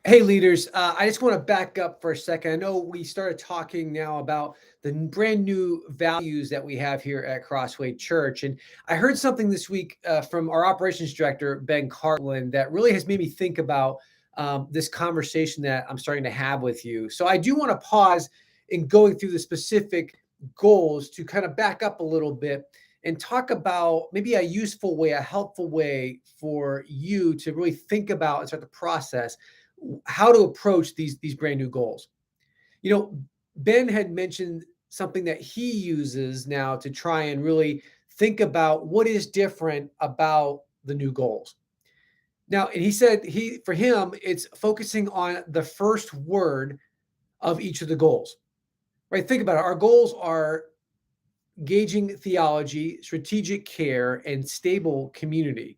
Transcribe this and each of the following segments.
Hey, leaders, I just want to back up for a second. I know we started talking now about the brand new values that we have here at Crossway Church. And I heard something this week from our operations director, Ben Cartland, that really has made me think about this conversation that I'm starting to have with you. So I do want to pause in going through the specific goals to kind of back up a little bit and talk about maybe a useful way, a helpful way for you to really think about and start the process how to approach these brand new goals. You know, Ben had mentioned something that he uses now to try and really think about what is different about the new goals. Now, and he said he for him it's focusing on the first word of each of the goals. Right? Think about it. Our goals are gauging theology, strategic care, and stable community.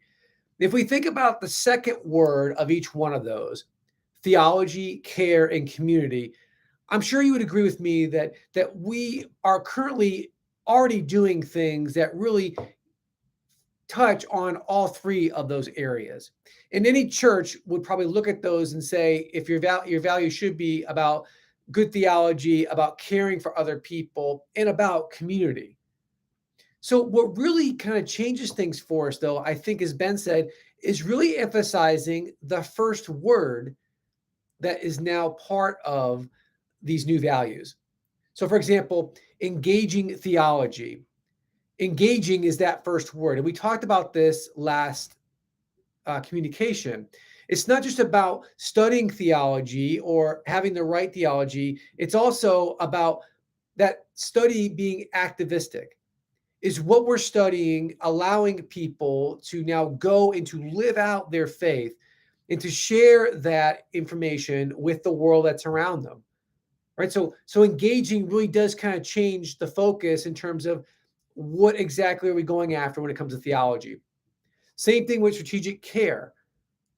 If we think about the second word of each one of those, theology, care, and community, I'm sure you would agree with me that we are currently already doing things that really touch on all three of those areas. And any church would probably look at those and say, if your value should be about good theology, about caring for other people, and about community. So what really kind of changes things for us, though, I think, as Ben said, is really emphasizing the first word that is now part of these new values. So, for example, engaging theology. Engaging is that first word. And we talked about this last communication. It's not just about studying theology or having the right theology, it's also about that study being activistic. Is what we're studying allowing people to now go and to live out their faith and to share that information with the world that's around them? Right. So engaging really does kind of change the focus in terms of what exactly are we going after when it comes to theology. Same thing with strategic care,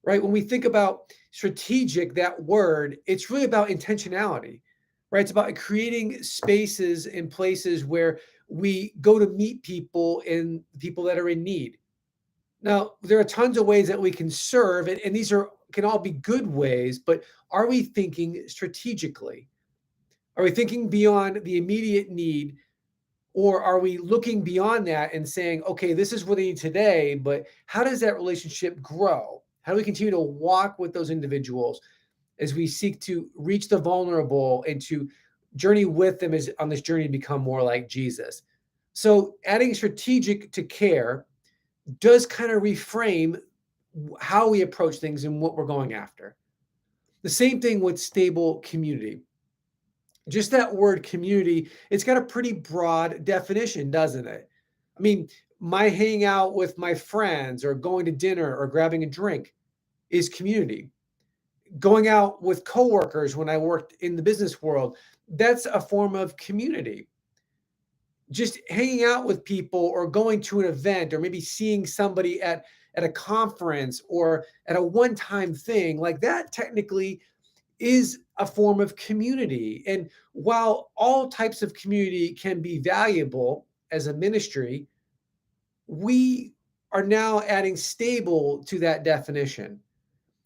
right? When we think about strategic, that word, it's really about intentionality, right? It's about creating spaces and places where we go to meet people and people that are in need. Now, there are tons of ways that we can serve, and these are can all be good ways, but are we thinking strategically? Are we thinking beyond the immediate need, or are we looking beyond that and saying, okay, this is what they need today, but how does that relationship grow? How do we continue to walk with those individuals as we seek to reach the vulnerable and to journey with them as on this journey to become more like Jesus? So adding strategic to care does kind of reframe how we approach things and what we're going after. The same thing with stable community. Just that word community, it's got a pretty broad definition, doesn't it? I mean, my hanging out with my friends or going to dinner or grabbing a drink is community. Going out with coworkers when I worked in the business world, that's a form of community. Just hanging out with people or going to an event or maybe seeing somebody at a conference or at a one-time thing like that technically is a form of community. And while all types of community can be valuable as a ministry, we are now adding stable to that definition.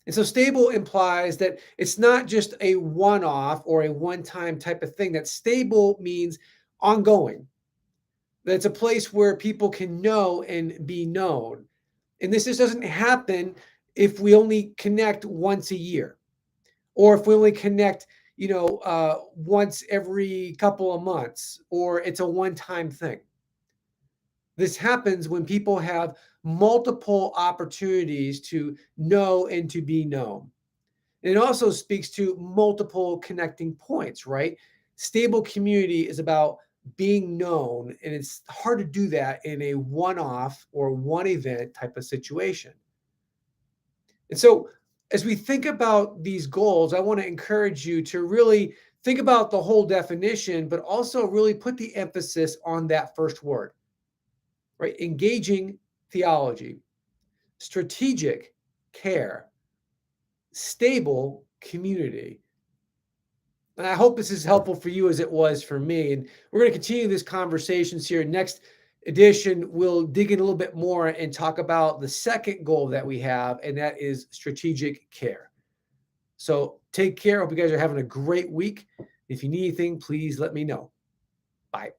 And so stable implies that it's not just a one off or a one time type of thing, that stable means ongoing, that it's a place where people can know and be known. And this just doesn't happen if we only connect once a year or if we only connect, once every couple of months, or it's a one-time thing. This happens when people have multiple opportunities to know and to be known. And it also speaks to multiple connecting points, right? Stable community is about being known, and it's hard to do that in a one-off or one event type of situation. And so, as we think about these goals, I want to encourage you to really think about the whole definition, but also really put the emphasis on that first word, right? Engaging theology, strategic care, stable community. And I hope this is helpful for you as it was for me. And we're going to continue this conversations here. Next edition, we'll dig in a little bit more and talk about the second goal that we have, and that is strategic care. So take care. Hope you guys are having a great week. If you need anything, please let me know. Bye.